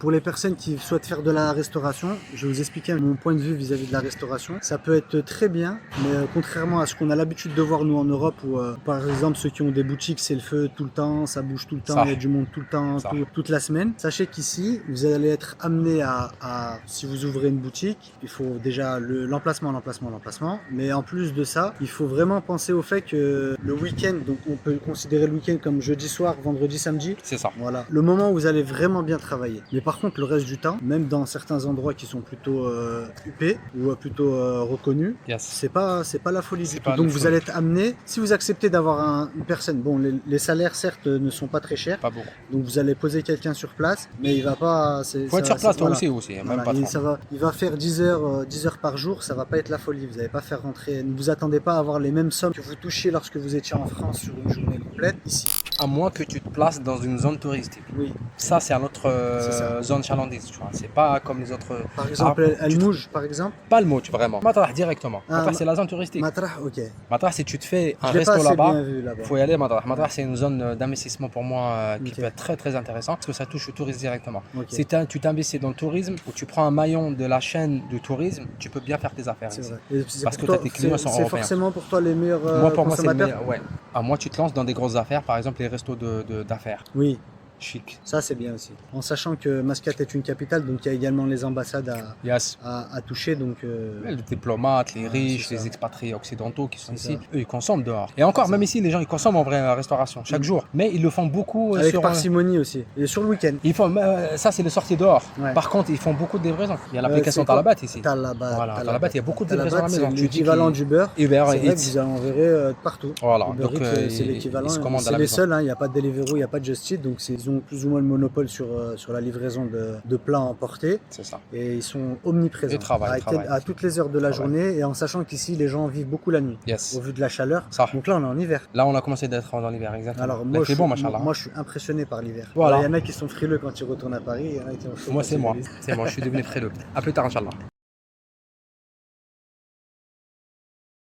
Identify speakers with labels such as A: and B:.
A: Pour les personnes qui souhaitent faire de la restauration, je vais vous expliquer mon point de vue vis-à-vis de la restauration. Ça peut être très bien, mais contrairement à ce qu'on a l'habitude de voir nous en Europe, où par exemple ceux qui ont des boutiques, c'est le feu tout le temps, ça bouge tout le temps, il y a du monde tout le temps, toute la semaine. Sachez qu'ici, vous allez être amené si vous ouvrez une boutique, il faut déjà l'emplacement, mais en plus de ça, il faut vraiment penser au fait que le week-end, donc on peut considérer le week-end comme jeudi soir, vendredi, samedi.
B: C'est ça.
A: Voilà, le moment où vous allez vraiment bien travailler. Mais par contre, le reste du temps, même dans certains endroits qui sont plutôt huppés ou plutôt reconnus, c'est pas la folie du tout. Donc vous allez être amené, si vous acceptez d'avoir une personne, bon, les salaires certes ne sont pas très chers,
B: pas beaucoup.
A: Donc vous allez poser quelqu'un sur place, mais il va pas.
B: Faut être sur place toi aussi.
A: Voilà.
B: Même
A: Il va faire 10 heures par jour, ça va pas être la folie. Vous n'allez pas faire rentrer. Ne vous attendez pas à avoir les mêmes sommes que vous touchiez lorsque vous étiez en France sur une journée complète ici.
B: À moins que tu te places dans une zone touristique.
A: Oui.
B: Ça, c'est notre zone chalandaise, tu vois. C'est pas comme les autres.
A: Par exemple, Al-Mouj, par exemple.
B: Pas le mot, vraiment. Matrah directement. Matrah, c'est la zone touristique.
A: Matrah, ok.
B: Matrah, si tu te fais un resto là-bas,
A: il
B: faut y aller. Matrah, c'est une zone d'investissement pour moi qui peut être très très intéressant parce que ça touche au tourisme directement. Si tu t'investis dans le tourisme ou tu prends un maillon de la chaîne du tourisme, tu peux bien faire tes affaires ici. Parce que tes clients sont européens.
A: C'est forcément pour toi les meilleurs
B: consommateurs. Ouais. Moi, tu te lances dans des grosses affaires, par exemple les restos d'affaires.
A: Oui.
B: Chic.
A: Ça, c'est bien aussi. En sachant que Mascate est une capitale, donc il y a également les ambassades à toucher. Donc,
B: les diplomates, les riches, les expatriés occidentaux qui sont ici, eux, ils consomment dehors. Et encore, même ici, les gens, ils consomment en vrai à la restauration, chaque jour. Mais ils le font beaucoup
A: avec parcimonie aussi. Et sur le week-end.
B: Ça, c'est les sorties dehors. Ouais. Par contre, ils font beaucoup de livraisons. Il y a l'application Talabat ici. Talabat, il y a beaucoup de livraisons à la maison.
A: C'est l'équivalent d'Uber.
B: Uber
A: c'est vrai que vous en verrez partout.
B: Voilà.
A: Donc, c'est l'équivalent. C'est les seuls, il n'y a pas de Deliveroo, il n'y a pas de Just Eat. Donc, ils ont plus ou moins le monopole sur la livraison de plats emportés.
B: C'est ça.
A: Et ils sont omniprésents. À toutes les heures de la journée, et en sachant qu'ici, les gens vivent beaucoup la nuit. Au vu de la chaleur. Donc là, on est en hiver.
B: Là, on a commencé d'être dans l'hiver, exactement.
A: Alors, moi, je suis impressionné par l'hiver.
B: Voilà.
A: Il y en a qui sont frileux quand ils retournent à Paris. Il y en a qui ont chaud.
B: Moi, c'est moi. Je suis devenu frileux. À plus tard, Inch'Allah.